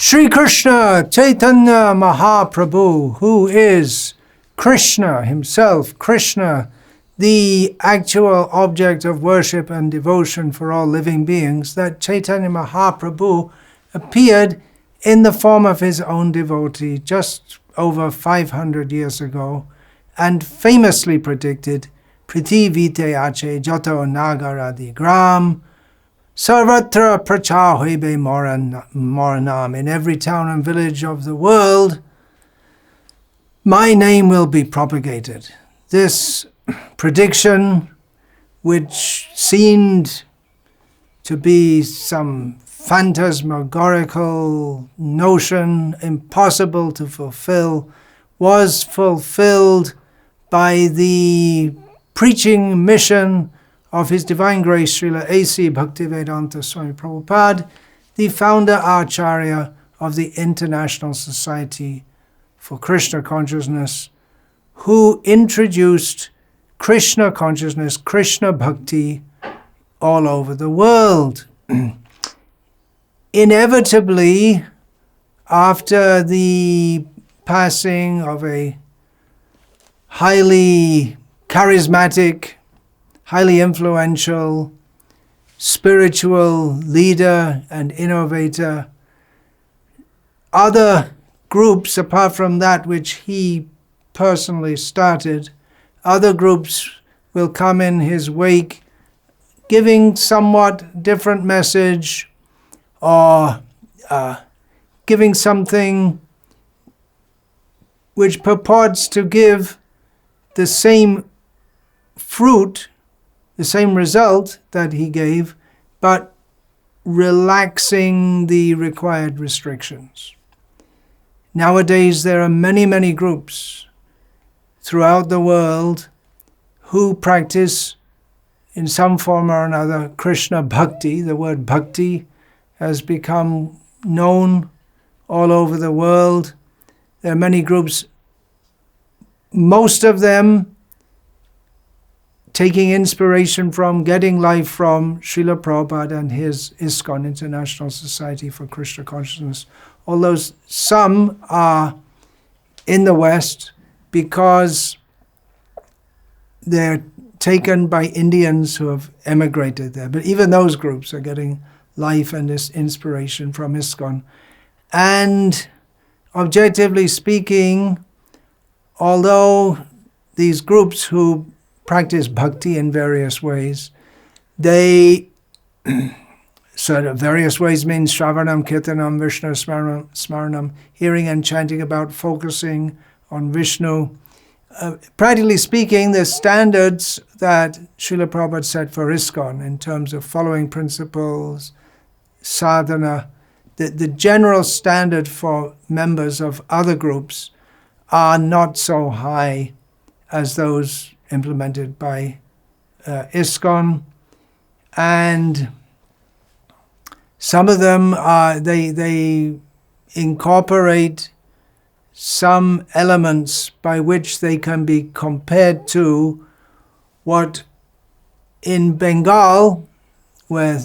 Sri Krishna Chaitanya Mahaprabhu, who is Krishna himself, Krishna, the actual object of worship and devotion for all living beings, that Chaitanya Mahaprabhu appeared in the form of his own devotee just over 500 years ago and famously predicted Prithivite ache jato nagaradi gram sarvatra prachar hoibe moranam. In every town and village of the world, my name will be propagated. This prediction, which seemed to be some phantasmagorical notion impossible to fulfill, was fulfilled by the preaching mission of His Divine Grace Srila A.C. Bhaktivedanta Swami Prabhupada, the founder Acharya of the International Society for Krishna Consciousness, who introduced Krishna consciousness, Krishna Bhakti all over the world. Inevitably, after the passing of a highly charismatic, highly influential, spiritual leader and innovator, other groups, apart from that which he personally started, other groups will come in his wake, giving somewhat different message, or giving something which purports to give the same fruit, the same result that he gave, but relaxing the required restrictions. Nowadays, there are many, many groups throughout the world who practice in some form or another Krishna Bhakti. The word Bhakti has become known all over the world. There are many groups, most of them taking inspiration from, getting life from Srila Prabhupada and his ISKCON, International Society for Krishna Consciousness, although some are in the West because they're taken by Indians who have emigrated there. But even those groups are getting life and this inspiration from ISKCON. And objectively speaking, although these groups who practice bhakti in various ways, they sort of various ways means Shravanam, Kirtanam, Vishnu, Smaranam, hearing and chanting about focusing on Vishnu. Practically speaking, the standards that Srila Prabhupada set for ISKCON in terms of following principles, sadhana, the general standard for members of other groups are not so high as those implemented by ISKCON, and some of them they incorporate some elements by which they can be compared to what in Bengal, where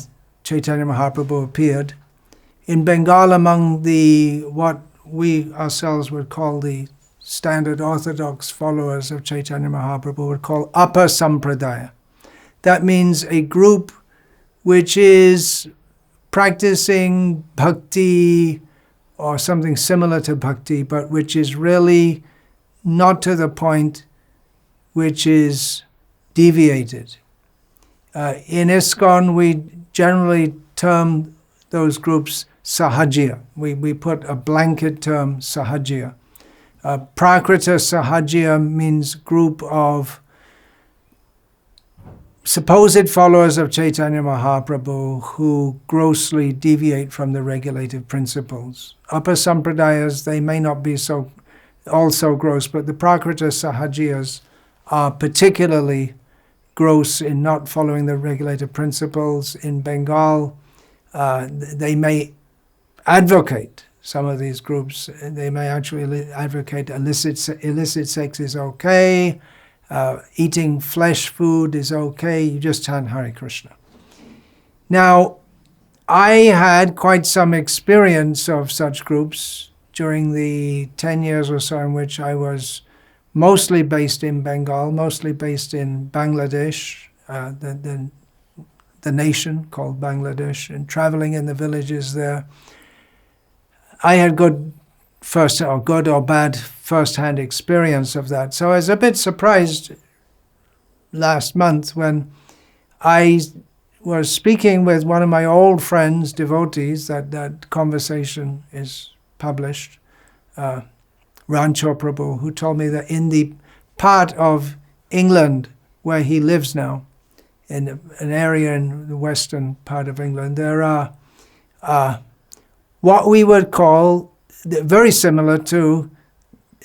Chaitanya Mahaprabhu appeared, in Bengal among the what we ourselves would call the standard orthodox followers of Chaitanya Mahaprabhu would call Upper Sampradaya. That means a group which is practicing bhakti or something similar to bhakti, but which is really not to the point which is deviated. In ISKCON, we generally term those groups Sahajiya. We put a blanket term, Sahajiya. Prakrita Sahajiya means group of supposed followers of Chaitanya Mahaprabhu who grossly deviate from the regulative principles. Upper Sampradayas, they may not be so also gross, but the Prakrita Sahajiyas are particularly gross in not following the regulative principles. In Bengal, they may advocate, some of these groups, they may actually advocate illicit sex is okay, eating flesh food is okay, you just chant Hare Krishna. Now, I had quite some experience of such groups during the 10 years or so in which I was mostly based in Bengal, mostly based in Bangladesh, the nation called Bangladesh, and traveling in the villages there. I had good or bad first-hand experience of that. So I was a bit surprised last month when I was speaking with one of my old friends, devotees, that conversation is published, Rancho Prabhu, who told me that in the part of England where he lives now, in an area in the western part of England, there are what we would call, very similar to,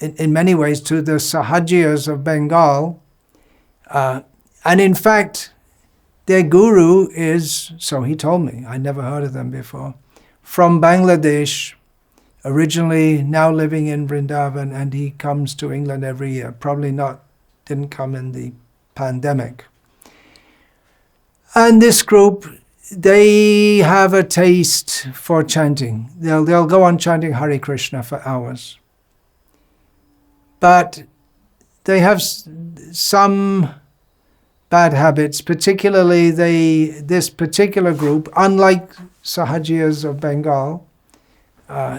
in many ways, to the Sahajiyas of Bengal. And in fact, their guru is, so he told me, I never heard of them before, from Bangladesh, originally now living in Vrindavan, and he comes to England every year. Probably didn't come in the pandemic. And this group, they have a taste for chanting. They'll go on chanting Hare Krishna for hours. But they have some bad habits, particularly this particular group, unlike Sahajiyas of Bengal,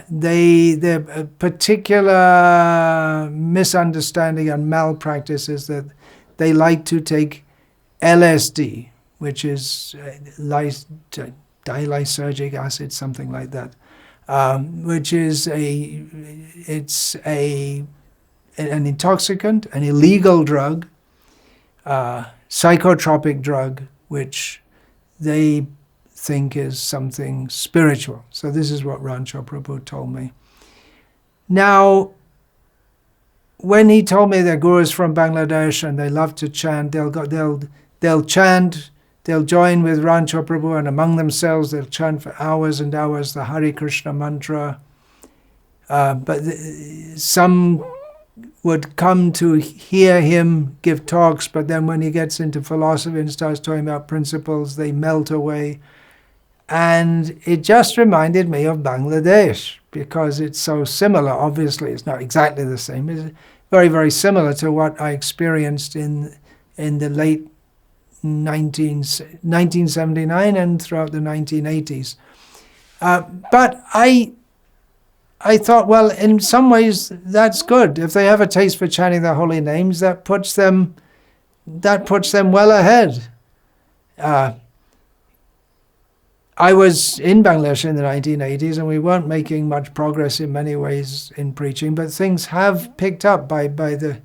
their particular misunderstanding and malpractice is that they like to take LSD, which is dilysergic acid, something like that, which is an intoxicant, an illegal drug, psychotropic drug, which they think is something spiritual. So this is what Rancho Prabhu told me. Now, when he told me their guru is from Bangladesh and they love to chant, they'll chant, they'll join with Rancho Prabhu, and among themselves they'll chant for hours and hours the Hare Krishna mantra. But some would come to hear him give talks, but then when he gets into philosophy and starts talking about principles, they melt away. And it just reminded me of Bangladesh, because it's so similar. Obviously, it's not exactly the same. It's very, very similar to what I experienced in the late 1979 and throughout the 1980s. But I thought, well, in some ways that's good. If they have a taste for chanting the holy names, that puts them well ahead. I was in Bangladesh in the 1980s, and we weren't making much progress in many ways in preaching, but things have picked up by the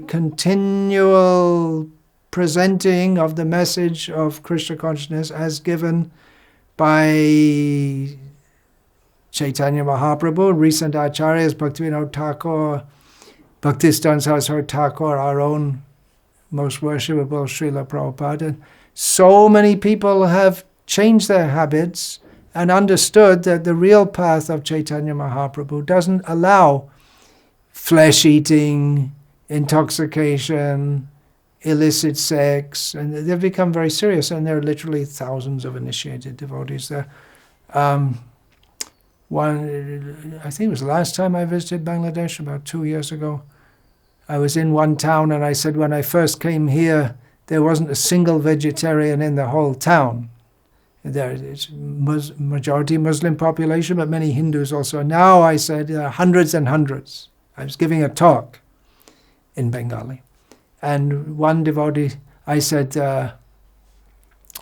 continual presenting of the message of Krishna consciousness as given by Chaitanya Mahaprabhu, recent acharyas, Bhaktivinoda Thakur, Bhaktistan Saraswati Thakur, our own most worshipable Srila Prabhupada. And so many people have changed their habits and understood that the real path of Chaitanya Mahaprabhu doesn't allow flesh-eating, intoxication, illicit sex, and they've become very serious, and there are literally thousands of initiated devotees there. I think it was the last time I visited Bangladesh, about 2 years ago. I was in one town, and I said when I first came here, there wasn't a single vegetarian in the whole town. There is majority Muslim population, but many Hindus also. Now I said hundreds and hundreds. I was giving a talk in Bengali. And one devotee, I said, shota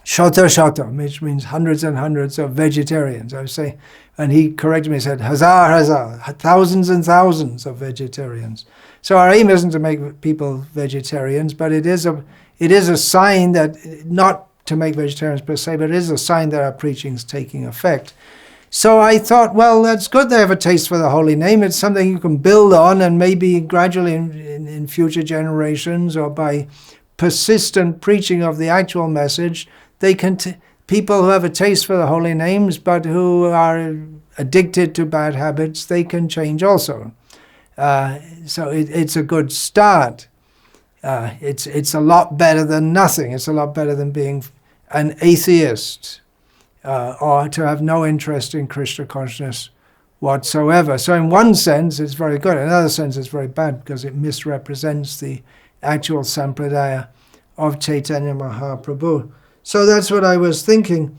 shota, which means hundreds and hundreds of vegetarians. I was saying, and he corrected me, said, hazar, thousands and thousands of vegetarians. So our aim isn't to make people vegetarians, but it is a sign that, not to make vegetarians per se, but it is a sign that our preaching is taking effect. So I thought, well, that's good they have a taste for the holy name. It's something you can build on, and maybe gradually in future generations, or by persistent preaching of the actual message, people who have a taste for the holy names but who are addicted to bad habits, they can change also. So it's a good start. It's a lot better than nothing. It's a lot better than being an atheist. or to have no interest in Krishna consciousness whatsoever. So in one sense it's very good, in another sense it's very bad because it misrepresents the actual sampradaya of Chaitanya Mahaprabhu. So that's what I was thinking,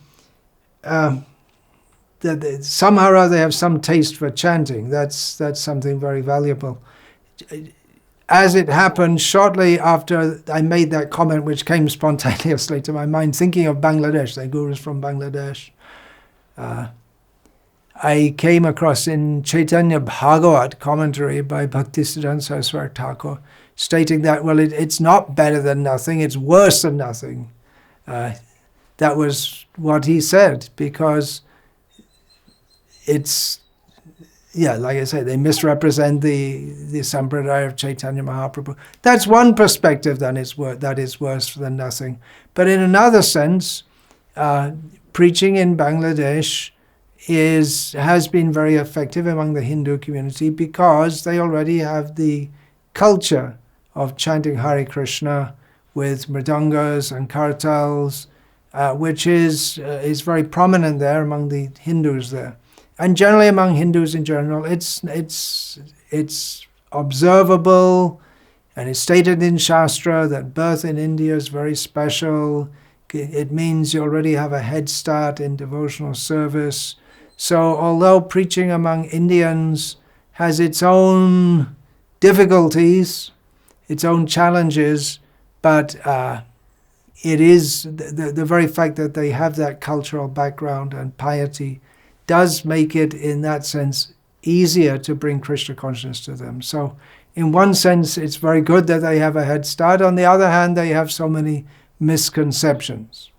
that somehow or other they have some taste for chanting. That's something very valuable. As it happened, shortly after I made that comment, which came spontaneously to my mind, thinking of Bangladesh, the gurus from Bangladesh, I came across in Chaitanya Bhagavat commentary by Bhaktisiddhanta Saraswati Thakur, stating that, well, it's not better than nothing, it's worse than nothing. That was what he said, because it's, like I say, they misrepresent the sampradaya of Chaitanya Mahaprabhu. That's one perspective, that is worse than nothing. But in another sense, preaching in Bangladesh has been very effective among the Hindu community because they already have the culture of chanting Hare Krishna with mridangas and kartals, which is very prominent there among the Hindus there. And generally among Hindus in general, it's observable, and it's stated in Shastra that birth in India is very special. It means you already have a head start in devotional service. So although preaching among Indians has its own difficulties, its own challenges, but it is the very fact that they have that cultural background and piety does make it, in that sense, easier to bring Krishna consciousness to them. So in one sense, it's very good that they have a head start. On the other hand, they have so many misconceptions.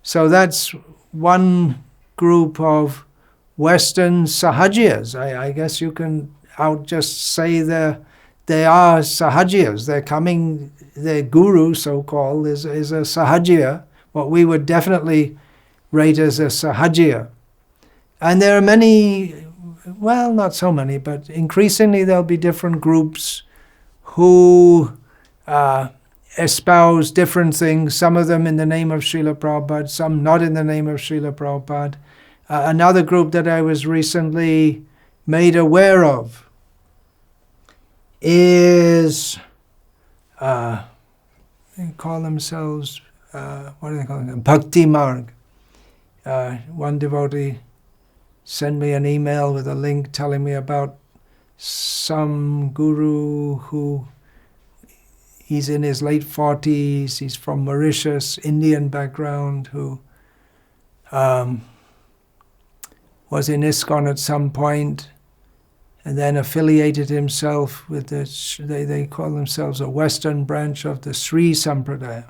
So that's one group of Western Sahajiyas. I guess you can just say they are Sahajiyas. Their guru, so-called, is a Sahajiya, what we would definitely rate as a Sahajiya. And there are many, well, not so many, but increasingly there'll be different groups who espouse different things, some of them in the name of Srila Prabhupada, some not in the name of Srila Prabhupada. Another group that I was recently made aware of is, they call themselves, what do they call them? Bhakti Marg. One devotee sent me an email with a link telling me about some guru who, he's in his late 40s, he's from Mauritius, Indian background, who was in ISKCON at some point and then affiliated himself with they call themselves a Western branch of the Sri Sampradaya.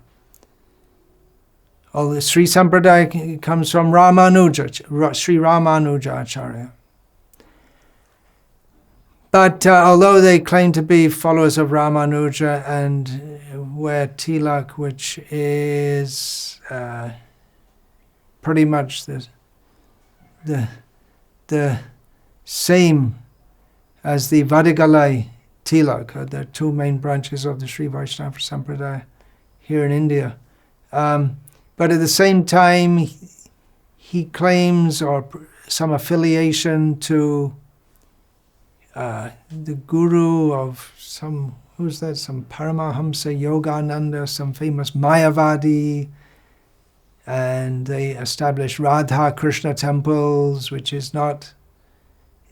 All the Sri Sampradaya comes from Sri Ramanuja Acharya. But although they claim to be followers of Ramanuja and wear tilak, which is pretty much the same as the Vadigalai tilak, the two main branches of the Sri Vaishnava Sampradaya here in India. But at the same time, he claims some affiliation to the guru of some Paramahamsa Yogananda, some famous Mayavadi, and they established Radha Krishna temples, which is not,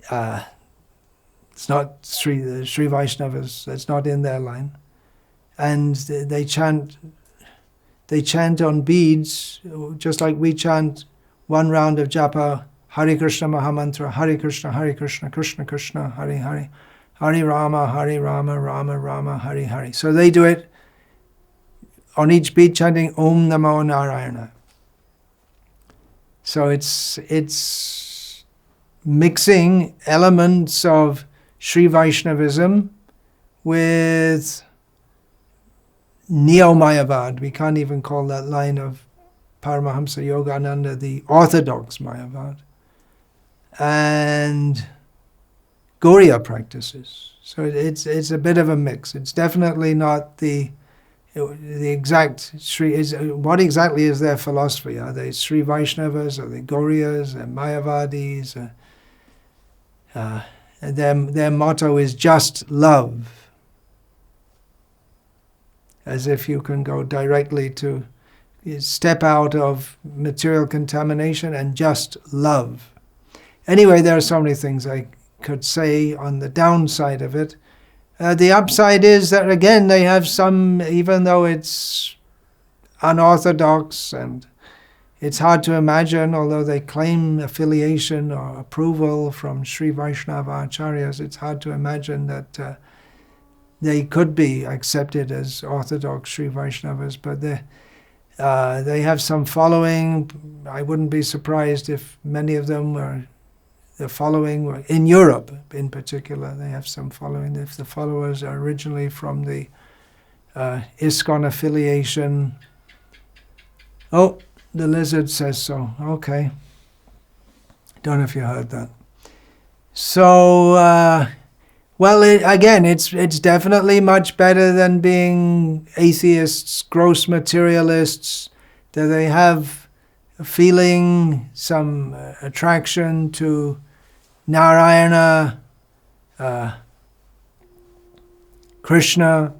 it's not Sri Vaishnavas, it's not in their line. And they chant on beads, just like we chant one round of japa, Hare Krishna Mahamantra, Hare Krishna, Krishna Krishna, Hare Hare, Hare Rama, Rama Rama, Hare Hare. So they do it on each bead chanting Om Namo Narayana. So it's mixing elements of Sri Vaishnavism with Neo-Mayavad. We can't even call that line of Paramahamsa Yogananda the orthodox Mayavad. And Gauriya practices. So it's a bit of a mix. It's definitely not the the exact what exactly is their philosophy? Are they Sri Vaishnavas? Are they Gauryas? Are Mayavadis? Their motto is just love. As if you can go directly to step out of material contamination and just love. Anyway, there are so many things I could say on the downside of it. The upside is that, again, they have some, even though it's unorthodox and it's hard to imagine, although they claim affiliation or approval from Sri Vaishnava Acharyas, it's hard to imagine that they could be accepted as orthodox Sri Vaishnavas, but they have some following. I wouldn't be surprised if many of them were the following, in Europe in particular, they have some following. If the followers are originally from the ISKCON affiliation. Oh, the lizard says so. Okay. Don't know if you heard that. So, well, again, it's definitely much better than being atheists, gross materialists, that they have a feeling, some attraction to Narayana, Krishna.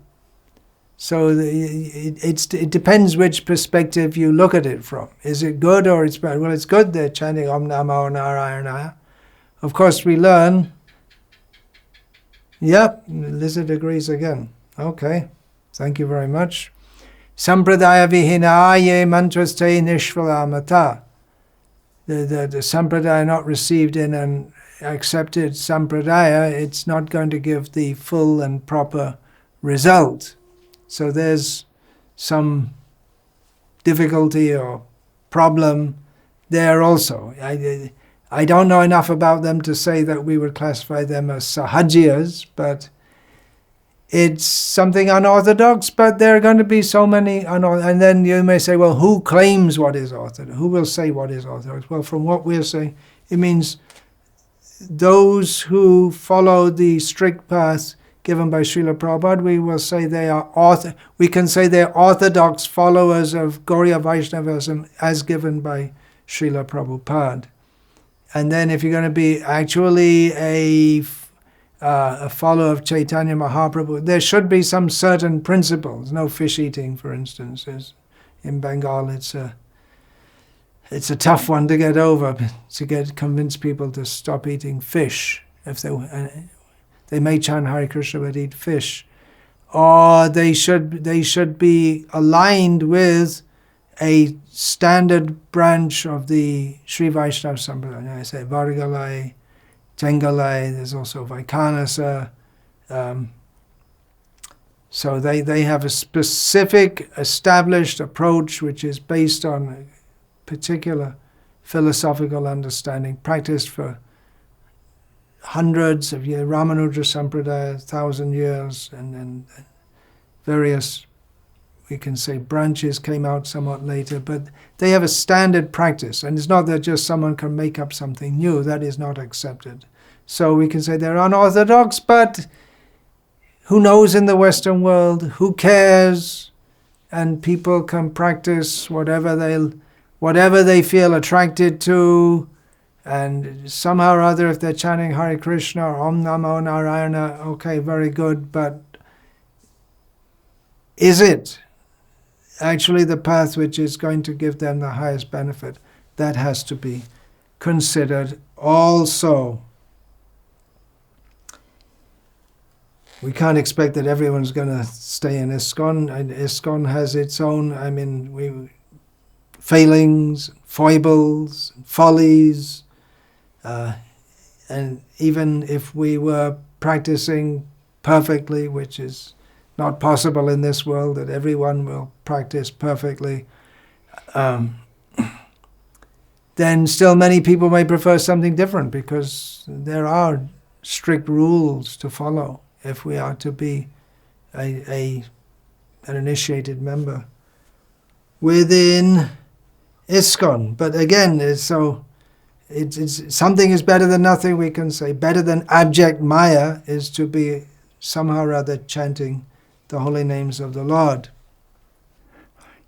So it depends which perspective you look at it from. Is it good or it's bad? Well, it's good they're chanting Om Namo Narayana. Of course, we learn. Yep, Lizard agrees again. Okay, thank you very much. Sampradaya vihina ye mantraste nishvalamata. The sampradaya not received in an accepted sampradaya, it's not going to give the full and proper result. So there's some difficulty or problem there also. I don't know enough about them to say that we would classify them as Sahajiyas, but it's something unorthodox, but there are going to be so many unorthodox. And then you may say, well, who claims what is orthodox? Who will say what is orthodox? Well, from what we're saying, it means those who follow the strict path given by Srila Prabhupada, we will say we can say they're orthodox followers of Gauriya Vaishnavism as given by Srila Prabhupada. And then if you're going to be actually a follower of Chaitanya Mahaprabhu, there should be some certain principles. No fish eating, for instance. In Bengal, it's a tough one to get over, to convince people to stop eating fish. If they may chant Hare Krishna but eat fish, or they should be aligned with a standard branch of the Sri Vaishnava Sampradaya. I say Vargalai, Tengalai, there's also Vaikanasa. So they have a specific established approach which is based on a particular philosophical understanding, practiced for hundreds of years, Ramanuja Sampradaya, 1,000 years, and then various, we can say, branches came out somewhat later, but they have a standard practice, and it's not that just someone can make up something new. That is not accepted. So we can say they're unorthodox, but who knows in the Western world? Who cares? And people can practice whatever they feel attracted to, and somehow or other, if they're chanting Hare Krishna or Om Namo Narayana, okay, very good, but is it actually the path which is going to give them the highest benefit? That has to be considered also. We can't expect that everyone's going to stay in ISKCON, and ISKCON has its own, failings, foibles, follies, and even if we were practicing perfectly, which is not possible in this world, that everyone will practice perfectly, then still many people may prefer something different, because there are strict rules to follow if we are to be an initiated member within ISKCON. But again, it's something is better than nothing, we can say. Better than abject Maya is to be somehow or other chanting the holy names of the Lord.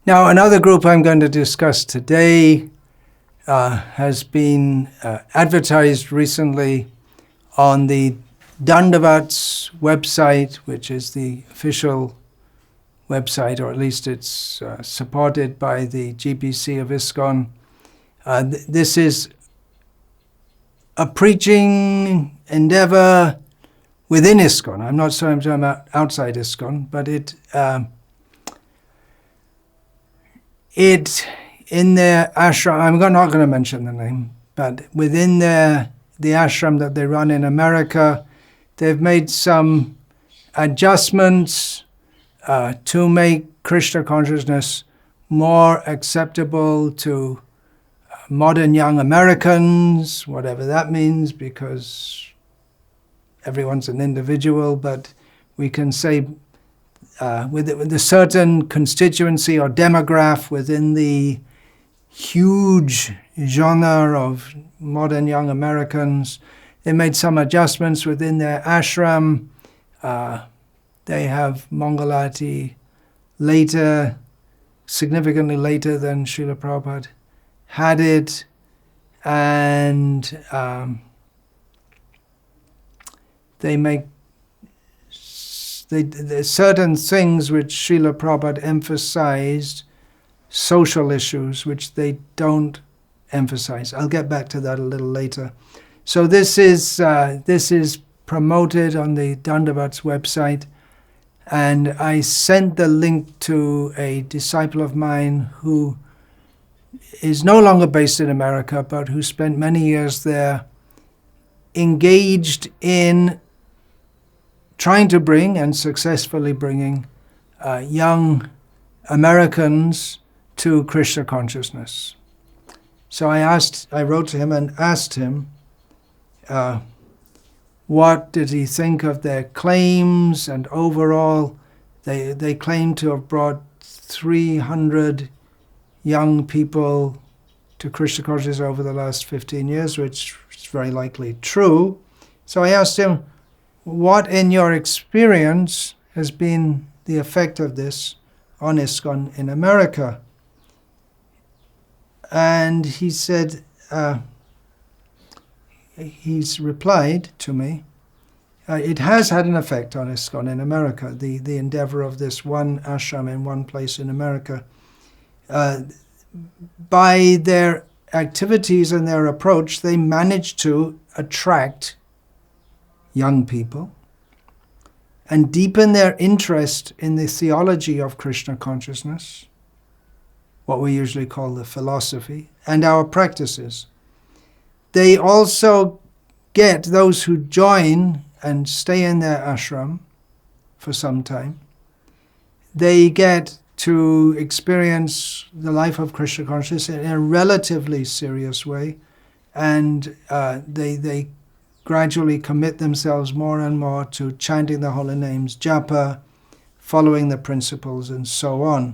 Now, another group I'm going to discuss today has been advertised recently on the Dandavat's website, which is the official website, or at least it's supported by the GBC of ISKCON. This is a preaching endeavor within ISKCON. I'm not saying I'm talking about outside ISKCON, but it in their ashram, I'm not going to mention the name, but within the ashram that they run in America, they've made some adjustments to make Krishna consciousness more acceptable to modern young Americans, whatever that means, because everyone's an individual, but we can say with a certain constituency or demographic within the huge genre of modern young Americans. They made some adjustments within their ashram. They have Mangalati later, significantly later than Srila Prabhupada had it, and there's certain things which Srila Prabhupada emphasized, social issues, which they don't emphasize. I'll get back to that a little later. So this is promoted on the Dandavat's website, and I sent the link to a disciple of mine who is no longer based in America, but who spent many years there, engaged in trying to bring and successfully bringing young Americans to Krishna consciousness. So I wrote to him and asked him what did he think of their claims, and overall they claim to have brought 300 young people to Krishna consciousness over the last 15 years, which is very likely true. So I asked him, what in your experience has been the effect of this on ISKCON in America? And he said, he's replied to me, it has had an effect on ISKCON in America, the endeavor of this one ashram in one place in America. By their activities and their approach, they managed to attract young people and deepen their interest in the theology of Krishna consciousness, what we usually call the philosophy, and our practices. They also get those who join and stay in their ashram for some time. They get to experience the life of Krishna consciousness in a relatively serious way, and they gradually commit themselves more and more to chanting the holy names, japa, following the principles, and so on.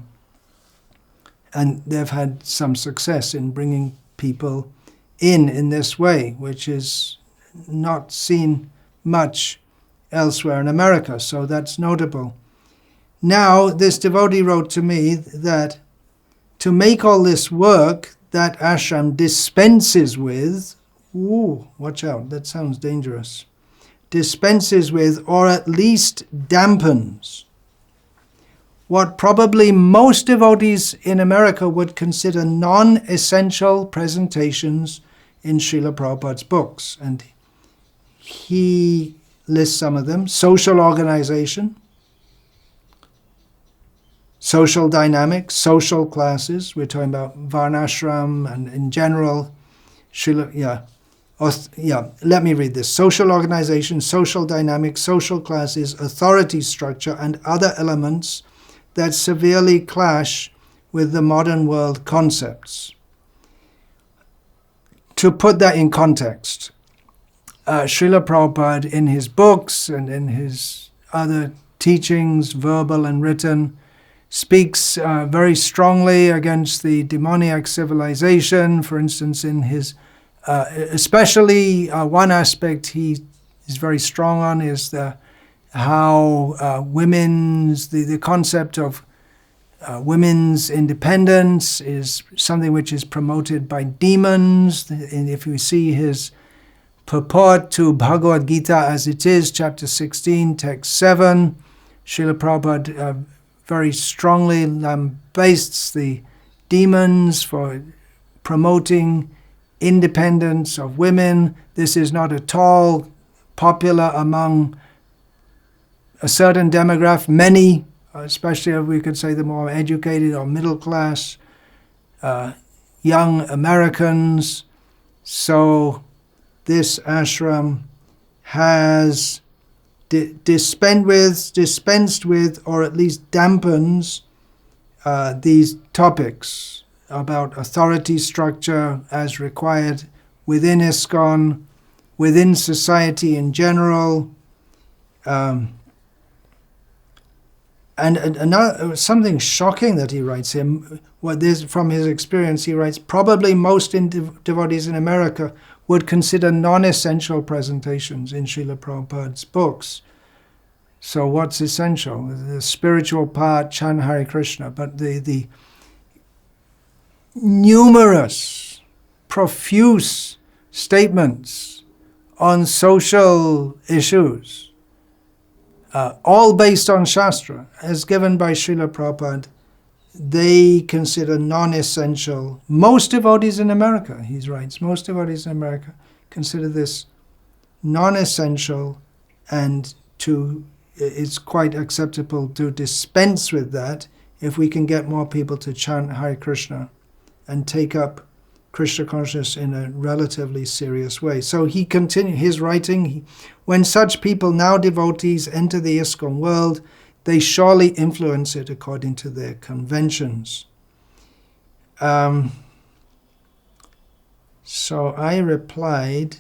And they've had some success in bringing people in this way, which is not seen much elsewhere in America, so that's notable. Now, this devotee wrote to me that to make all this work, that ashram dispenses with, watch out, that sounds dangerous, dispenses with, or at least dampens, what probably most devotees in America would consider non-essential presentations in Srila Prabhupada's books. And he lists some of them: social organization, social dynamics, social classes. We're talking about Varnashram and in general, let me read this. Social organization, social dynamics, social classes, authority structure, and other elements that severely clash with the modern world concepts. To put that in context, Srila Prabhupada in his books and in his other teachings, verbal and written, speaks very strongly against the demoniac civilization. For instance, in his, especially one aspect he is very strong on is how women's, the concept of women's independence is something which is promoted by demons. And if you see his purport to Bhagavad Gita as it is, chapter 16, text 7, Srila Prabhupada very strongly lambasts the demons for promoting independence of women. This is not at all popular among a certain demographic, many, especially if we could say the more educated or middle class, young Americans. So this ashram has dispensed with, or at least dampens, these topics about authority structure as required within ISKCON, within society in general. And another, something shocking that he writes here, from his experience, he writes, probably most devotees in America would consider non-essential presentations in Srila Prabhupada's books. So what's essential? The spiritual part, chant Hare Krishna, but the numerous, profuse statements on social issues, all based on Shastra, as given by Srila Prabhupada, they consider non-essential. Most devotees in America, he writes, most devotees in America consider this non-essential, and it's quite acceptable to dispense with that if we can get more people to chant Hare Krishna and take up Krishna consciousness in a relatively serious way. So he continued his writing. When such people, now devotees, enter the ISKCON world, they surely influence it according to their conventions. So I replied,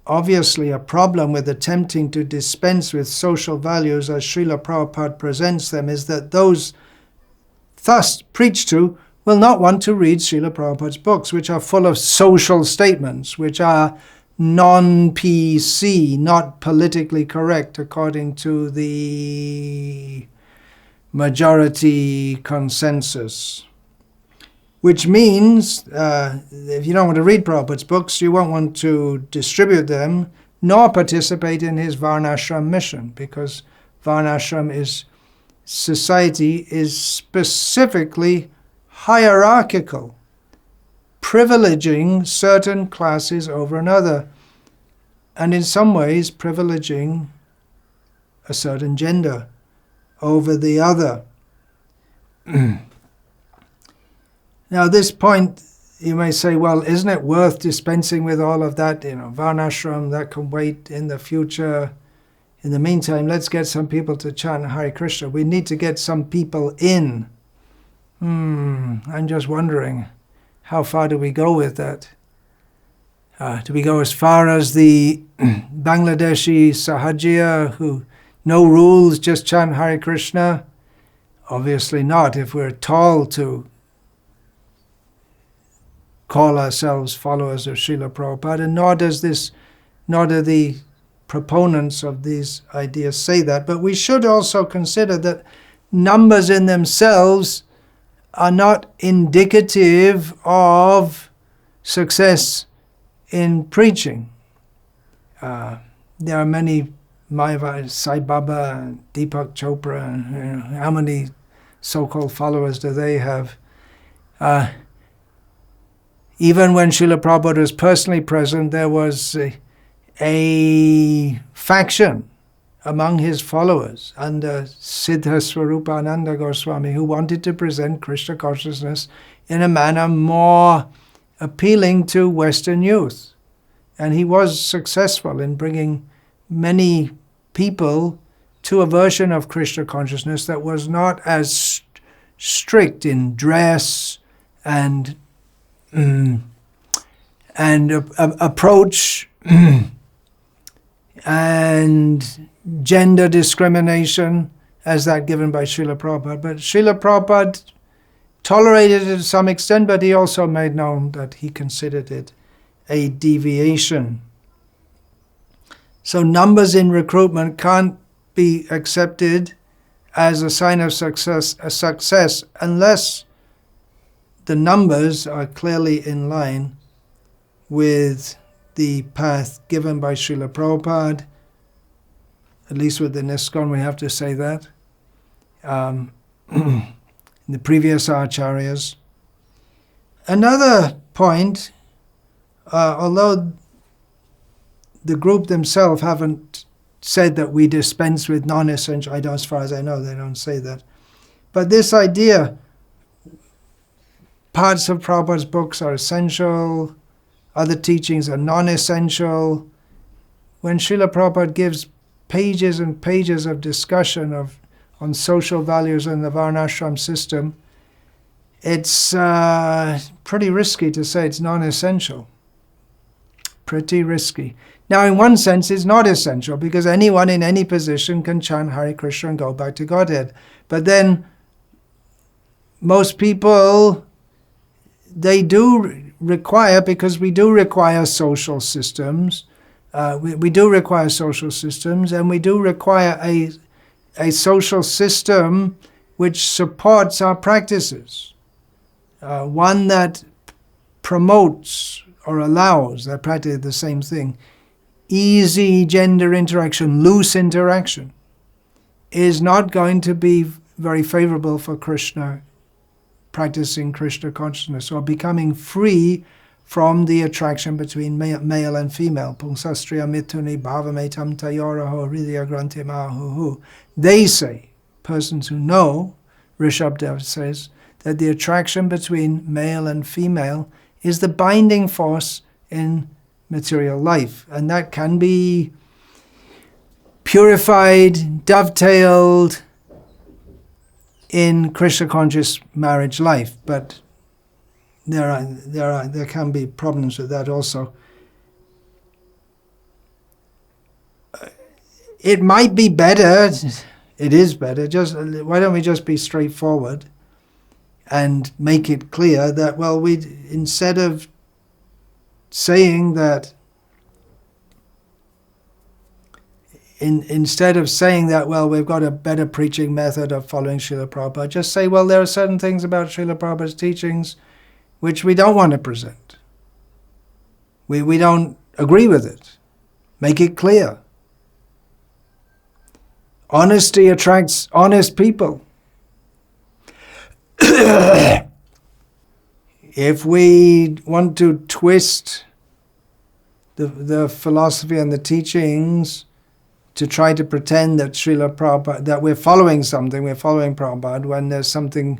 obviously a problem with attempting to dispense with social values as Srila Prabhupada presents them is that those thus preached to will not want to read Srila Prabhupada's books, which are full of social statements, which are non-PC, not politically correct according to the majority consensus. Which means, if you don't want to read Prabhupada's books, you won't want to distribute them, nor participate in his Varnashram mission, because Varnashram society is specifically hierarchical, privileging certain classes over another, and in some ways privileging a certain gender over the other. Now, at this point, you may say, well, isn't it worth dispensing with all of that? Varnashram, that can wait in the future. In the meantime, let's get some people to chant Hare Krishna. We need to get some people in. I'm just wondering, how far do we go with that? Do we go as far as the Bangladeshi Sahajiya, who no rules, just chant Hare Krishna? Obviously not, if we're tall to call ourselves followers of Srila Prabhupada, and nor do the proponents of these ideas say that. But we should also consider that numbers in themselves are not indicative of success in preaching. There are many Sai Baba, Deepak Chopra, how many so-called followers do they have? Even when Srila Prabhupada was personally present, there was a faction among his followers under Siddha Swarupananda Goswami, who wanted to present Krishna consciousness in a manner more appealing to Western youth. And he was successful in bringing many people to a version of Krishna consciousness that was not as strict in dress and approach and gender discrimination as that given by Srila Prabhupada. But Srila Prabhupada tolerated it to some extent, but he also made known that he considered it a deviation. So numbers in recruitment can't be accepted as a sign of success unless the numbers are clearly in line with the path given by Srila Prabhupada. At least within ISKCON we have to say that. The previous acharyas. Another point, although the group themselves haven't said that we dispense with non-essential, as far as I know, they don't say that. But this idea, parts of Prabhupada's books are essential, other teachings are non-essential. When Srila Prabhupada gives pages and pages of discussion on social values in the Varnashram system, it's pretty risky to say it's non-essential. Pretty risky. Now, in one sense, it's not essential, because anyone in any position can chant Hare Krishna and go back to Godhead. But then, most people, they do require, because we do require social systems, we do require social systems, and we do require a social system which supports our practices. One that promotes or allows, they're practically the same thing, easy gender interaction, loose interaction, is not going to be very favorable for Krishna, practicing Krishna consciousness, or becoming free from the attraction between male and female. Pungsastriya mituni bhavametam tayoraho hridaya grantimahuhu. They say, persons who know, Rishabdev says, that the attraction between male and female is the binding force in material life. And that can be purified, dovetailed in Krishna conscious marriage life. But there can be problems with that also. It might be better, it is better, why don't we just be straightforward and make it clear that, well, instead of saying that, well, we've got a better preaching method of following Srila Prabhupada, just say, well, there are certain things about Srila Prabhupada's teachings which we don't want to present. We don't agree with it. Make it clear. Honesty attracts honest people. If we want to twist the philosophy and the teachings to try to pretend that Srila Prabhupada, that we're following Prabhupada, when there's something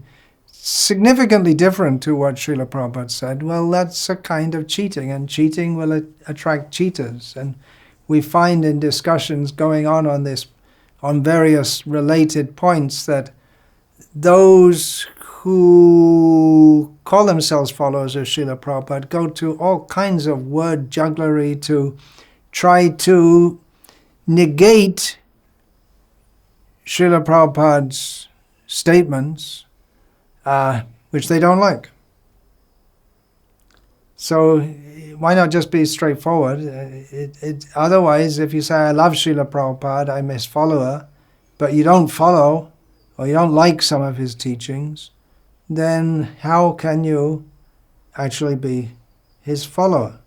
significantly different to what Srila Prabhupada said, well, that's a kind of cheating, and cheating will attract cheaters. And we find in discussions going on various related points, that those who call themselves followers of Srila Prabhupada go to all kinds of word jugglery to try to negate Srila Prabhupada's statements, which they don't like. So why not just be straightforward? Otherwise, if you say, I love Srila Prabhupada, I'm his follower, but you don't follow, or you don't like some of his teachings, then how can you actually be his follower?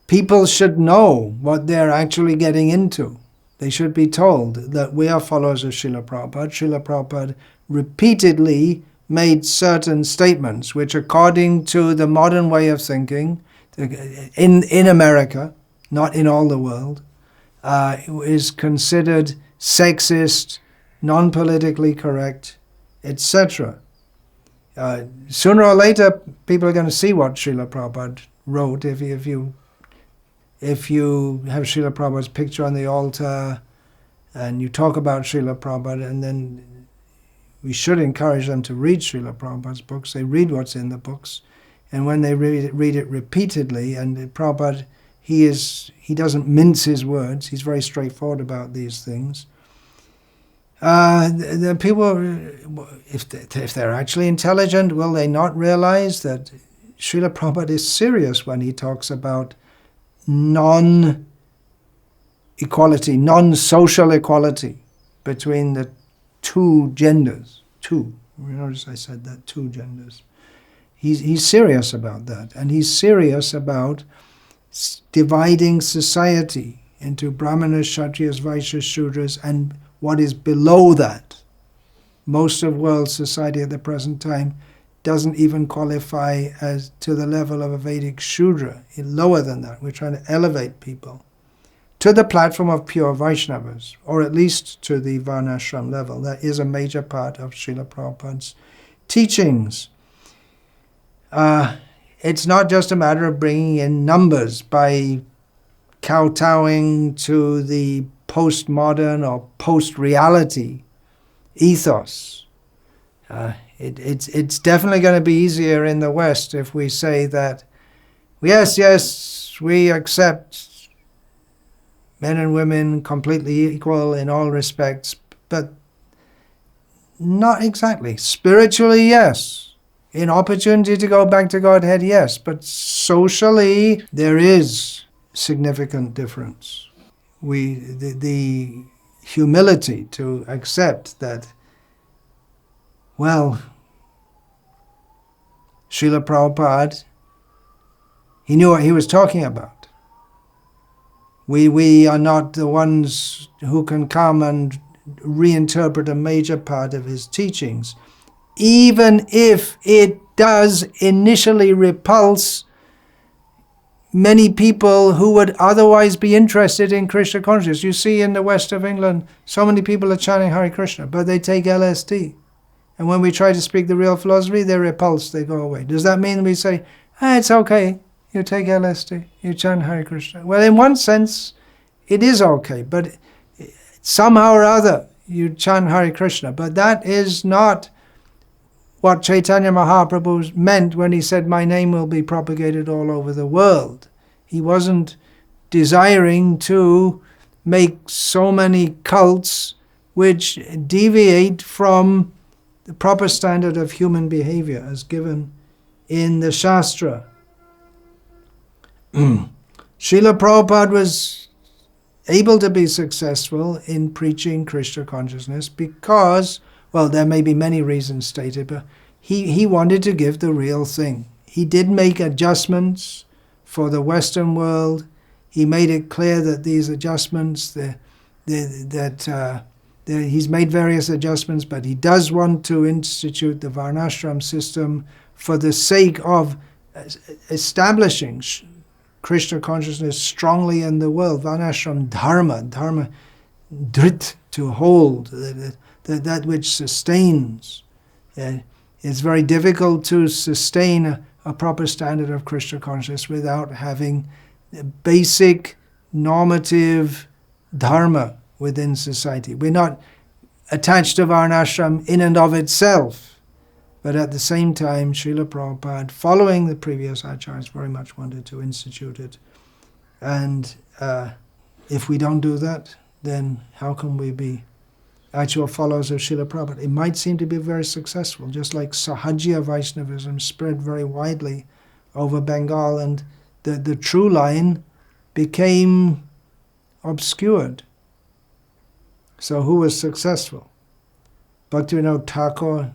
People should know what they're actually getting into. They should be told that we are followers of Srila Prabhupada. Srila Prabhupada repeatedly made certain statements which, according to the modern way of thinking, in America, not in all the world, is considered sexist, non-politically correct, etc. Sooner or later, people are going to see what Srila Prabhupada wrote. If you have Srila Prabhupada's picture on the altar and you talk about Srila Prabhupada, and then we should encourage them to read Srila Prabhupada's books. They read what's in the books, and when they read it repeatedly, and Prabhupada, he doesn't mince his words. He's very straightforward about these things. The people, if they're actually intelligent, will they not realize that Srila Prabhupada is serious when he talks about non-essential equality, non-social equality between the two genders. Two. Notice I said that, two genders. He's serious about that, and he's serious about dividing society into Brahmanas, Kshatriyas, Vaishyas, Shudras, and what is below that. Most of world society at the present time doesn't even qualify as to the level of a Vedic Shudra. It's lower than that. We're trying to elevate people to the platform of pure Vaishnavas, or at least to the Varnashram level. That is a major part of Srila Prabhupada's teachings. It's not just a matter of bringing in numbers by kowtowing to the postmodern or post-reality ethos. It's definitely going to be easier in the West if we say that, yes, we accept men and women completely equal in all respects, but not exactly. Spiritually, yes. In opportunity to go back to Godhead, yes. But socially, there is significant difference. The humility to accept that, well, Srila Prabhupada, he knew what he was talking about. We are not the ones who can come and reinterpret a major part of his teachings, even if it does initially repulse many people who would otherwise be interested in Krishna consciousness. You see in the west of England, so many people are chanting Hare Krishna, but they take LSD. And when we try to speak the real philosophy, they're repulsed, they go away. Does that mean we say, it's okay, you take LSD, you chant Hare Krishna? Well, in one sense, it is okay, but somehow or other, you chant Hare Krishna. But that is not what Chaitanya Mahaprabhu meant when he said, my name will be propagated all over the world. He wasn't desiring to make so many cults which deviate from the proper standard of human behavior as given in the Shastra. Srila Prabhupada was able to be successful in preaching Krishna consciousness because, well, there may be many reasons stated, but he wanted to give the real thing. He did make adjustments for the Western world. He made it clear that these adjustments, he's made various adjustments, but he does want to institute the Varnashram system for the sake of establishing Krishna consciousness strongly in the world. Varnashram dharma, drit, to hold, that which sustains. It's very difficult to sustain a proper standard of Krishna consciousness without having basic normative dharma within society. We're not attached to Varnashram in and of itself, but at the same time, Srila Prabhupada, following the previous acharyas, very much wanted to institute it. And if we don't do that, then how can we be actual followers of Srila Prabhupada? It might seem to be very successful, just like Sahajiya Vaishnavism spread very widely over Bengal, and the true line became obscured. So who was successful? Bhaktivinoda Thakur,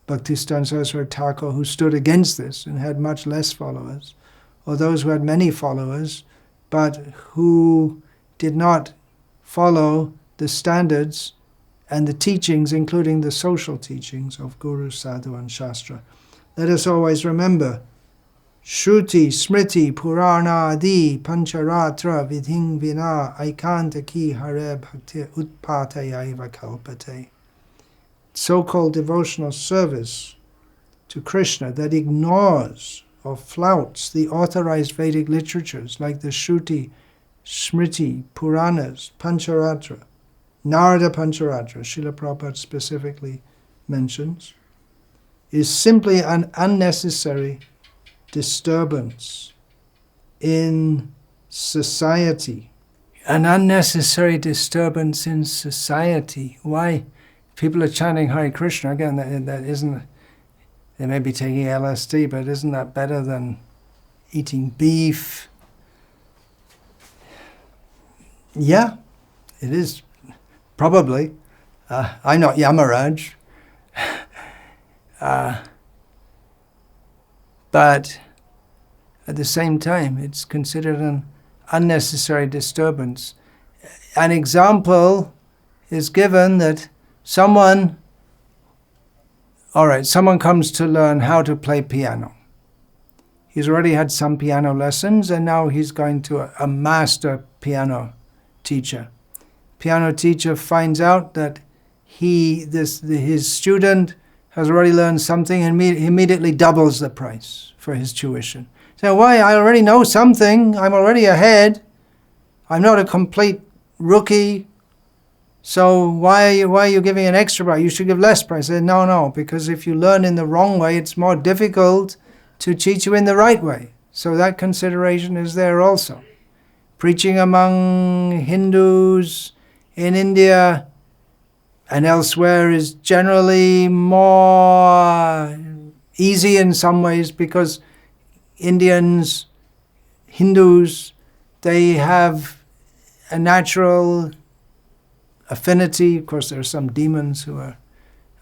Bhaktistan Saraswati Thakur, who stood against this and had much less followers, or those who had many followers, but who did not follow the standards and the teachings, including the social teachings of Guru, Sadhu and Shastra. Let us always remember, Shruti, Smriti, Purana, Adi, Pancharatra, Vidhin Vina, Aikantaki, Hare Bhakti, Utpatayaiva Kalpate. So-called devotional service to Krishna that ignores or flouts the authorized Vedic literatures like the Shruti, Smriti, Puranas, Pancharatra, Narada Pancharatra, Srila Prabhupada specifically mentions, is simply an unnecessary disturbance in society. An unnecessary disturbance in society. Why? People are chanting Hare Krishna. Again, that isn't, they may be taking LSD, but isn't that better than eating beef, Yeah, it is, probably. I'm not Yamaraj. But at the same time, it's considered an unnecessary disturbance. An example is given that someone comes to learn how to play piano. He's already had some piano lessons, and now he's going to a master piano teacher. Piano teacher finds out that his student has already learned something, and he immediately doubles the price for his tuition. So why? I already know something. I'm already ahead. I'm not a complete rookie. So why are you giving an extra price? You should give less price. I said, no, because if you learn in the wrong way, it's more difficult to teach you in the right way. So that consideration is there also. Preaching among Hindus in India and elsewhere is generally more easy in some ways because Indians, Hindus, they have a natural affinity. Of course, there are some demons who are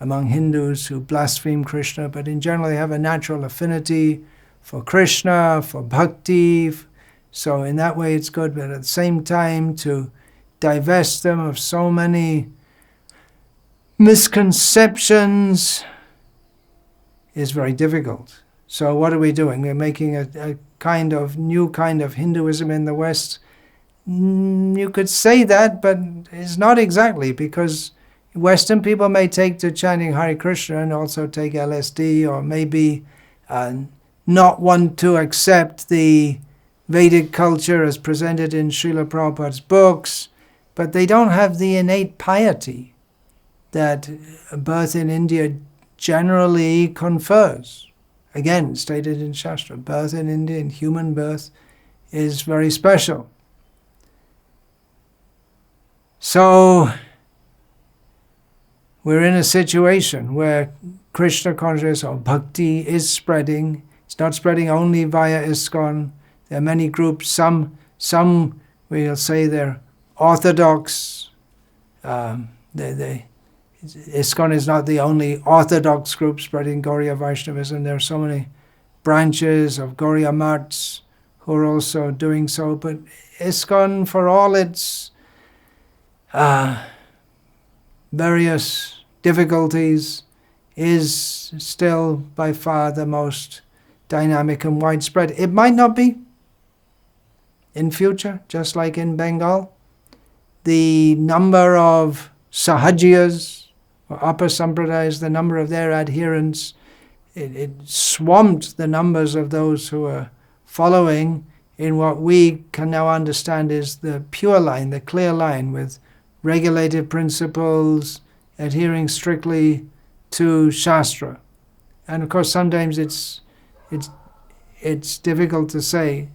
among Hindus who blaspheme Krishna, but in general they have a natural affinity for Krishna, for Bhakti. So in that way it's good, but at the same time to divest them of so many misconceptions is very difficult. So what are we doing? We're making a kind of new kind of Hinduism in the West. You could say that, but it's not exactly, because Western people may take to chanting Hare Krishna and also take LSD, or maybe not want to accept the Vedic culture as presented in Srila Prabhupada's books, but they don't have the innate piety that birth in India generally confers. Again, stated in Shastra, birth in India, in human birth, is very special. So we're in a situation where Krishna consciousness or Bhakti is spreading. It's not spreading only via ISKCON. There are many groups. Some we'll say they're orthodox. ISKCON is not the only orthodox group spreading Gauriya Vaishnavism. There are so many branches of Gauriya Mats who are also doing so. But ISKCON, for all its various difficulties, is still by far the most dynamic and widespread. It might not be in future, just like in Bengal. The number of Sahajiyas, or upper sampradayas, the number of their adherents, it swamped the numbers of those who are following in what we can now understand is the pure line, the clear line, with regulated principles, adhering strictly to Shastra. And of course sometimes it's difficult to say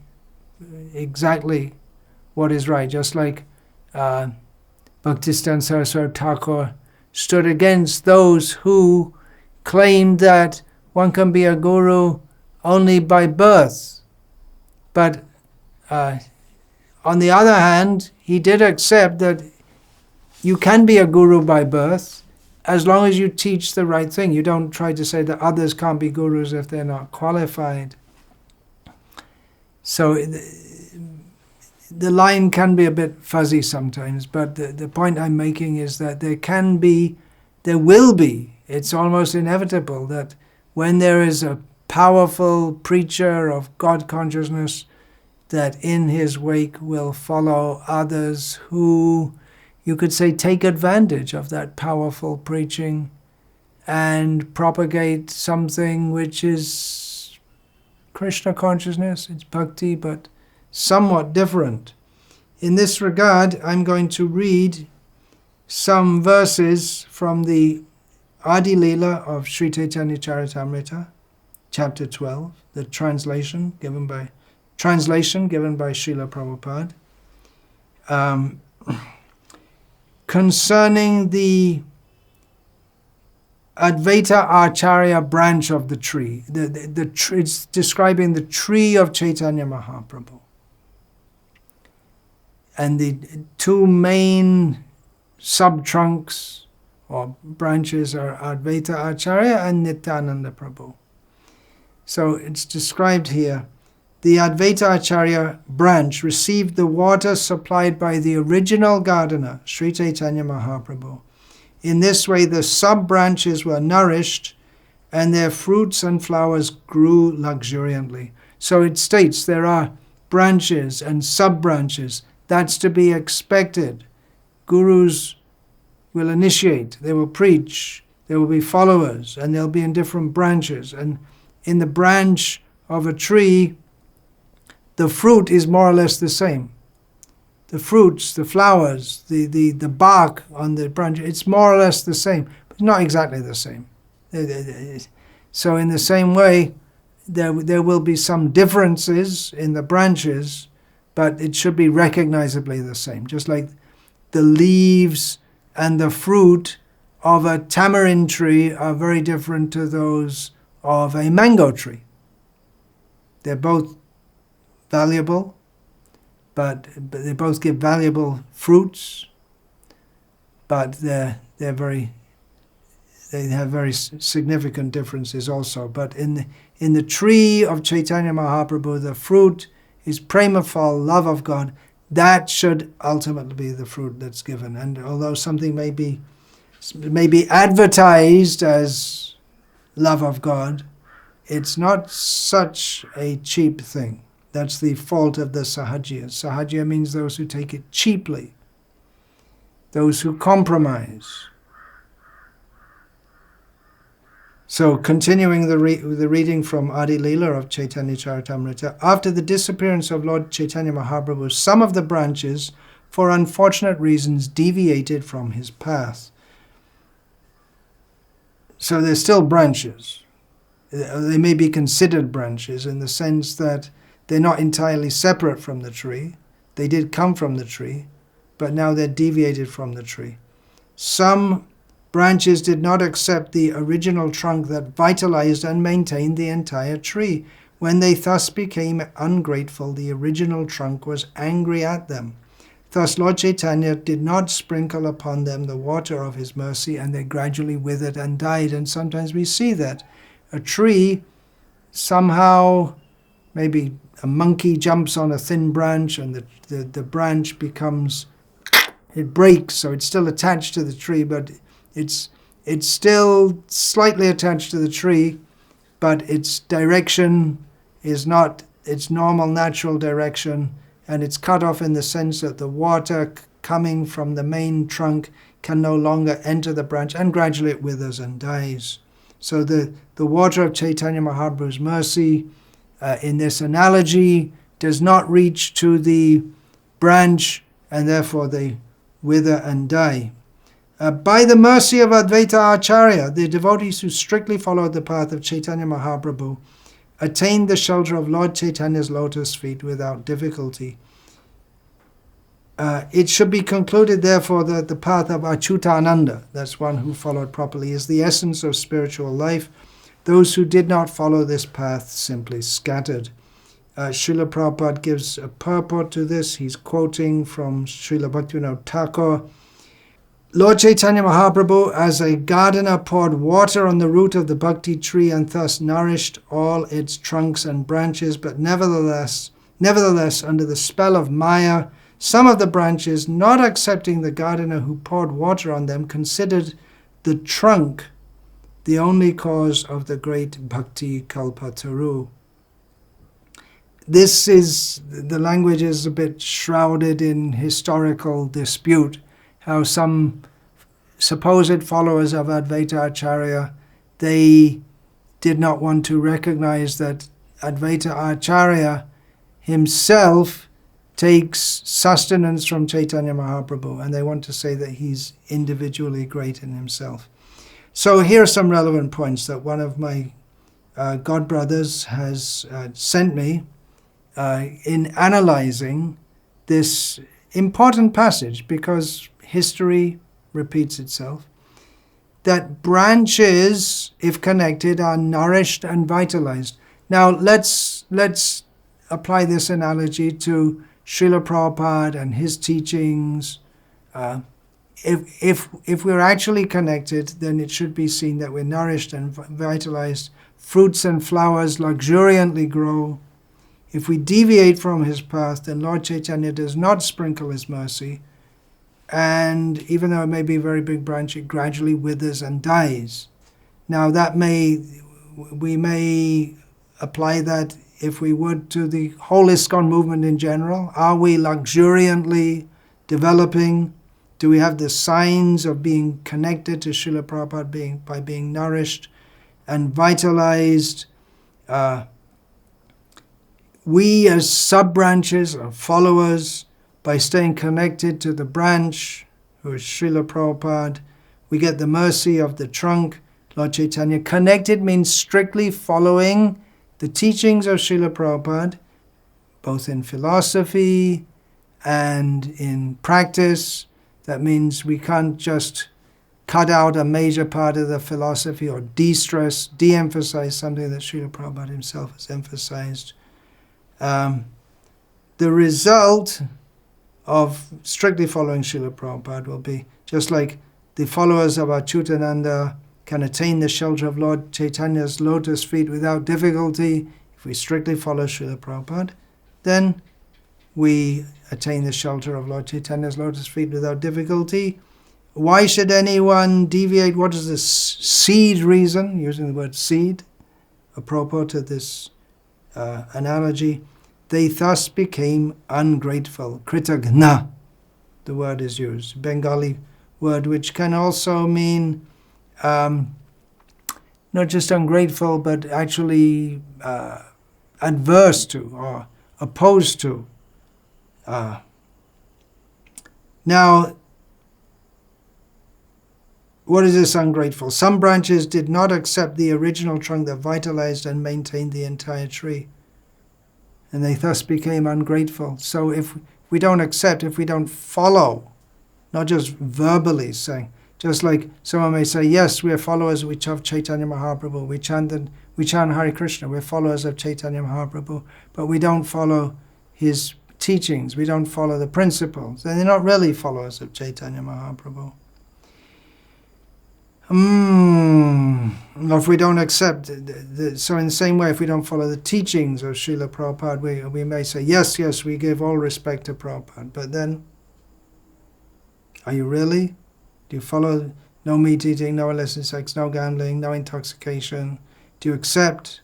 exactly what is right, just like Bhaktistan Saraswati Thakur stood against those who claimed that one can be a guru only by birth. But on the other hand, he did accept that you can be a guru by birth as long as you teach the right thing. You don't try to say that others can't be gurus if they're not qualified. So the line can be a bit fuzzy sometimes, but the point I'm making is that there will be, it's almost inevitable that when there is a powerful preacher of God consciousness, that in his wake will follow others who, you could say, take advantage of that powerful preaching and propagate something which is Krishna consciousness, it's bhakti, but somewhat different. In this regard, I'm going to read some verses from the Adi Leela of Sri Chaitanya Charitamrita, chapter 12, the translation given by Srila Prabhupada, concerning the Advaita Acharya branch of the tree. It's describing the tree of Chaitanya Mahaprabhu. And the two main sub-trunks or branches are Advaita Acharya and Nityananda Prabhu. So it's described here. The Advaita Acharya branch received the water supplied by the original gardener, Sri Chaitanya Mahaprabhu. In this way, the sub-branches were nourished and their fruits and flowers grew luxuriantly. So it states there are branches and sub-branches. That's to be expected. Gurus will initiate, they will preach, there will be followers, and they'll be in different branches. And in the branch of a tree, the fruit is more or less the same. The fruits, the flowers, the bark on the branch, it's more or less the same, but not exactly the same. So in the same way, there will be some differences in the branches, but it should be recognizably the same. Just like the leaves and the fruit of a tamarind tree are very different to those of a mango tree. They're both valuable, but they both give valuable fruits, but they have very significant differences also. But in the tree of Chaitanya Mahaprabhu, the fruit is prema phal, love of God. That should ultimately be the fruit that's given. And although something may be advertised as love of God, it's not such a cheap thing. That's the fault of the Sahajiyas. Sahajiya means those who take it cheaply, those who compromise. So continuing the reading from Adi Leela of Chaitanya Charitamrita, after the disappearance of Lord Chaitanya Mahaprabhu, some of the branches, for unfortunate reasons, deviated from his path. So they're still branches. They may be considered branches in the sense that they're not entirely separate from the tree. They did come from the tree, but now they're deviated from the tree. Some branches did not accept the original trunk that vitalized and maintained the entire tree. When they thus became ungrateful, the original trunk was angry at them. Thus Lord Chaitanya did not sprinkle upon them the water of his mercy, and they gradually withered and died. And sometimes we see that. A tree, somehow, maybe a monkey jumps on a thin branch and the branch it breaks, so it's still attached to the tree, but it's still slightly attached to the tree, but its direction is not its normal natural direction, and it's cut off in the sense that the water coming from the main trunk can no longer enter the branch, and gradually it withers and dies. So the water of Chaitanya Mahaprabhu's mercy, in this analogy, does not reach to the branch, and therefore they wither and die. By the mercy of Advaita Acharya, the devotees who strictly followed the path of Chaitanya Mahaprabhu attained the shelter of Lord Chaitanya's lotus feet without difficulty. It should be concluded, therefore, that the path of Achyutananda, that's one who followed properly, is the essence of spiritual life. Those who did not follow this path simply scattered. Srila Prabhupada gives a purport to this. He's quoting from Srila Bhaktivinoda Thakur. Lord Chaitanya Mahaprabhu, as a gardener, poured water on the root of the Bhakti tree and thus nourished all its trunks and branches, but nevertheless, under the spell of Maya, some of the branches, not accepting the gardener who poured water on them, considered the trunk the only cause of the great Bhakti Kalpataru. The language is a bit shrouded in historical dispute, how some supposed followers of Advaita Acharya, they did not want to recognize that Advaita Acharya himself takes sustenance from Chaitanya Mahaprabhu, and they want to say that he's individually great in himself. So here are some relevant points that one of my godbrothers has sent me in analyzing this important passage, because history repeats itself, that branches, if connected, are nourished and vitalized. Now let's apply this analogy to Srila Prabhupada and his teachings. If we're actually connected, then it should be seen that we're nourished and vitalized. Fruits and flowers luxuriantly grow. If we deviate from his path, then Lord Chaitanya does not sprinkle his mercy, and even though it may be a very big branch, it gradually withers and dies. Now we may apply that, if we would, to the whole ISKCON movement in general. Are we luxuriantly developing? Do we have the signs of being connected to Srila Prabhupada by being nourished and vitalized? We as sub-branches or followers, by staying connected to the branch, who is Srila Prabhupada, we get the mercy of the trunk, Lord Chaitanya. Connected means strictly following the teachings of Srila Prabhupada, both in philosophy and in practice. That means we can't just cut out a major part of the philosophy or de-emphasize something that Srila Prabhupada himself has emphasized. The result of strictly following Srila Prabhupada will be just like the followers of Achyutananda can attain the shelter of Lord Chaitanya's lotus feet without difficulty. If we strictly follow Srila Prabhupada, then we attain the shelter of Lord Chaitanya's lotus feet without difficulty. Why should anyone deviate? What is the seed reason? Using the word seed, apropos to this analogy. They thus became ungrateful. Kritagna, the word is used. Bengali word which can also mean not just ungrateful, but actually adverse to or opposed to. Now, what is this ungrateful? Some branches did not accept the original trunk that vitalized and maintained the entire tree, and they thus became ungrateful. So if we don't accept, if we don't follow, not just verbally saying, just like someone may say, yes, we are followers of Chaitanya Mahaprabhu, we chant Hare Krishna, we're followers of Chaitanya Mahaprabhu, but we don't follow his teachings, we don't follow the principles, then they're not really followers of Chaitanya Mahaprabhu. If we don't accept, so in the same way, if we don't follow the teachings of Srila Prabhupada, we may say, yes, we give all respect to Prabhupada, but then, are you really? Do you follow no meat eating, no illicit sex, no gambling, no intoxication? Do you accept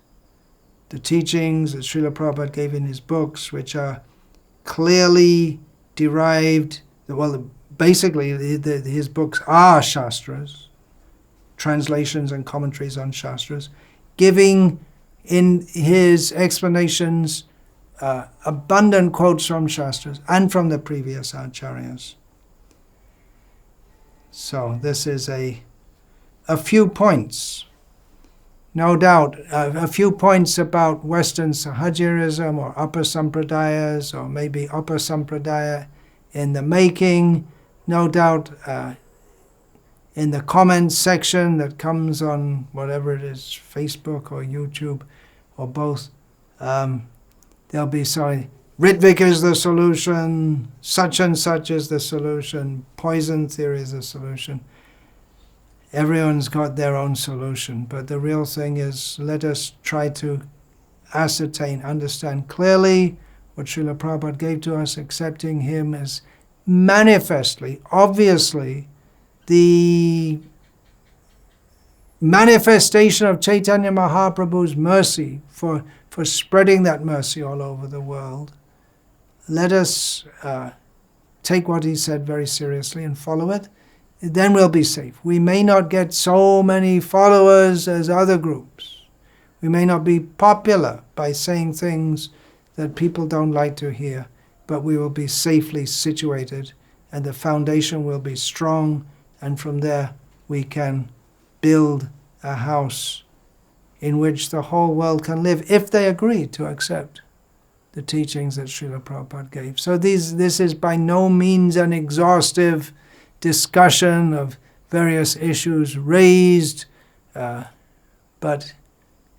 the teachings that Srila Prabhupada gave in his books, which are clearly derived, basically his books are Shastras, translations and commentaries on Shastras, giving in his explanations abundant quotes from Shastras and from the previous Acharyas. So this is a few points, no doubt, a few points about Western Sahajiyism or upper Sampradayas, or maybe upper Sampradaya in the making, no doubt. In the comments section that comes on whatever it is, Facebook or YouTube or both, there'll be Ritvik is the solution, such and such is the solution, poison theory is the solution. Everyone's got their own solution, but the real thing is, let us try to ascertain, understand clearly what Srila Prabhupada gave to us, accepting him as manifestly, obviously, the manifestation of Chaitanya Mahaprabhu's mercy for spreading that mercy all over the world. Let us take what he said very seriously and follow it. Then we'll be safe. We may not get so many followers as other groups. We may not be popular by saying things that people don't like to hear, but we will be safely situated, and the foundation will be strong. And from there, we can build a house in which the whole world can live, if they agree to accept the teachings that Srila Prabhupada gave. So this is by no means an exhaustive discussion of various issues raised, but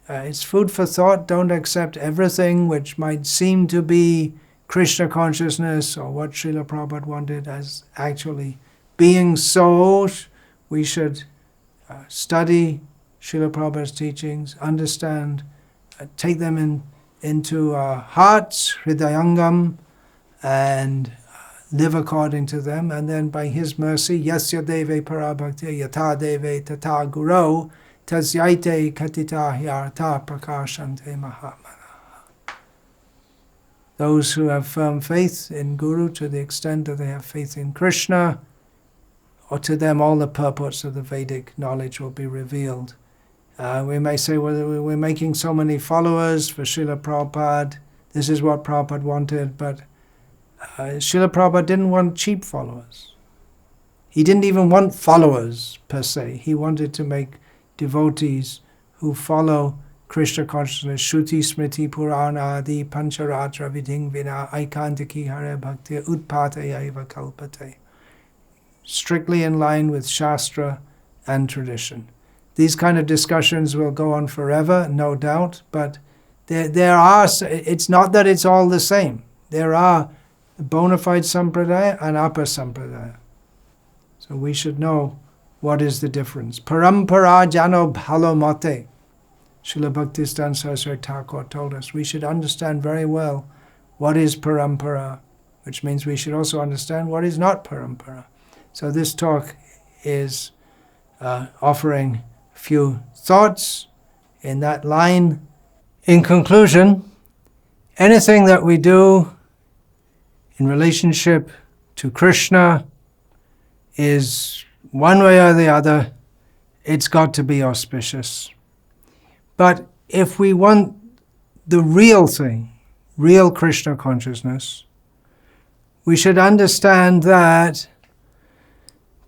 it's food for thought. Don't accept everything which might seem to be Krishna consciousness or what Srila Prabhupada wanted as actually being so. We should study Srila Prabhupada's teachings, understand, take them into our hearts, hridayangam, and live according to them. And then by His mercy, yasya deve parabhakti yata deve tata guru tasyaite katita hyarta prakashante mahamana. Those who have firm faith in Guru to the extent that they have faith in Krishna, or to them all the purports of the Vedic knowledge will be revealed. We may say, well, we're making so many followers for Srila Prabhupada, this is what Prabhupada wanted, but Srila Prabhupada didn't want cheap followers. He didn't even want followers per se. He wanted to make devotees who follow Krishna consciousness, Shruti Smriti Purana Adi Pancharatra Vidhing Vina Aikantiki Hare Bhakti Utpatayaiva Kalpate. Strictly in line with Shastra and tradition. These kind of discussions will go on forever, no doubt, but there are, it's not that it's all the same. There are bona fide sampradaya and upper sampradaya. So we should know what is the difference. Parampara jano bhalo mate. Srila Bhaktisiddhanta Saraswati Thakur told us we should understand very well what is parampara, which means we should also understand what is not parampara. So this talk is offering a few thoughts in that line. In conclusion, anything that we do in relationship to Krishna is one way or the other, it's got to be auspicious. But if we want the real thing, real Krishna consciousness, we should understand that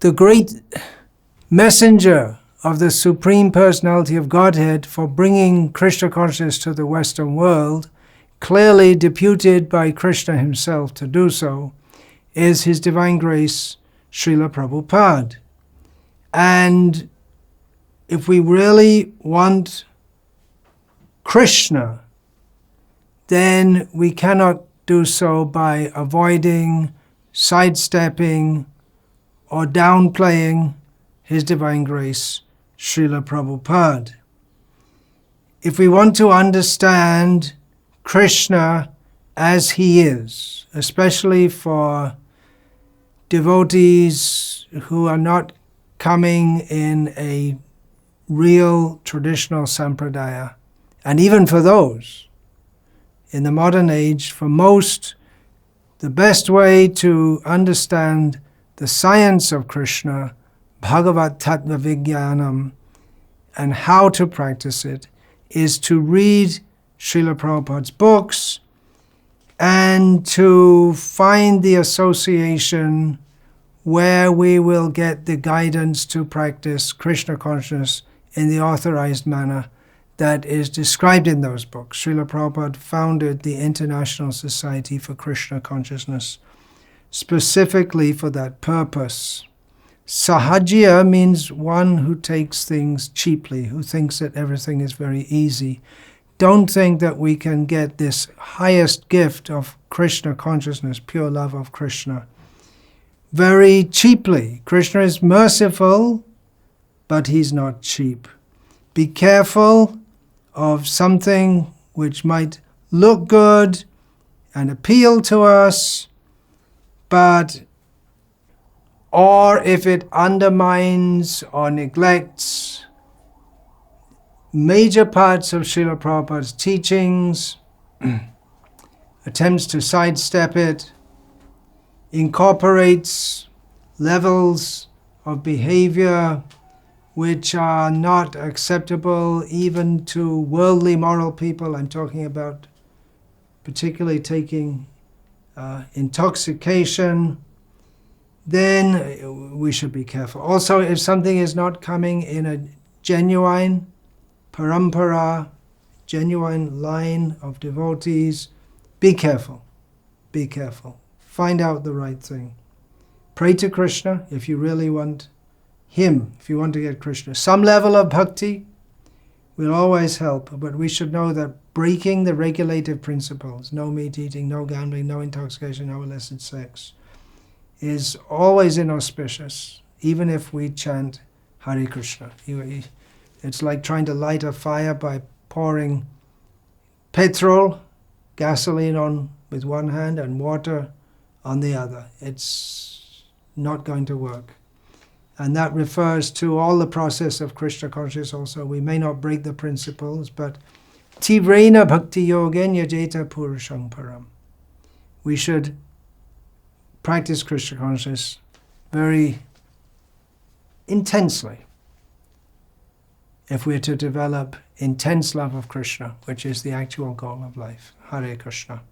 the great messenger of the Supreme Personality of Godhead for bringing Krishna consciousness to the Western world, clearly deputed by Krishna himself to do so, is His Divine Grace, Srila Prabhupada. And if we really want Krishna, then we cannot do so by avoiding, sidestepping, or downplaying His Divine Grace, Srila Prabhupada. If we want to understand Krishna as He is, especially for devotees who are not coming in a real traditional sampradaya, and even for those in the modern age, for most, the best way to understand the science of Krishna, Bhagavat Tattva Vijnanam, and how to practice it, is to read Srila Prabhupada's books and to find the association where we will get the guidance to practice Krishna consciousness in the authorized manner that is described in those books. Srila Prabhupada founded the International Society for Krishna Consciousness specifically for that purpose. Sahajiya means one who takes things cheaply, who thinks that everything is very easy. Don't think that we can get this highest gift of Krishna consciousness, pure love of Krishna, very cheaply. Krishna is merciful, but He's not cheap. Be careful of something which might look good and appeal to us, or if it undermines or neglects major parts of Srila Prabhupada's teachings, attempts to sidestep it, incorporates levels of behavior which are not acceptable even to worldly moral people. I'm talking about particularly taking intoxication, then we should be careful. Also, if something is not coming in a genuine parampara, genuine line of devotees, be careful. Be careful. Find out the right thing. Pray to Krishna if you really want Him, if you want to get Krishna. Some level of bhakti, will always help, but we should know that breaking the regulative principles, no meat eating, no gambling, no intoxication, no illicit sex, is always inauspicious, even if we chant Hare Krishna. It's like trying to light a fire by pouring petrol, gasoline on with one hand and water on the other. It's not going to work. And that refers to all the process of Krishna consciousness also. We may not break the principles, but Tivrena Bhakti Yogenya Jeta Purusham Param. We should practice Krishna consciousness very intensely if we're to develop intense love of Krishna, which is the actual goal of life. Hare Krishna.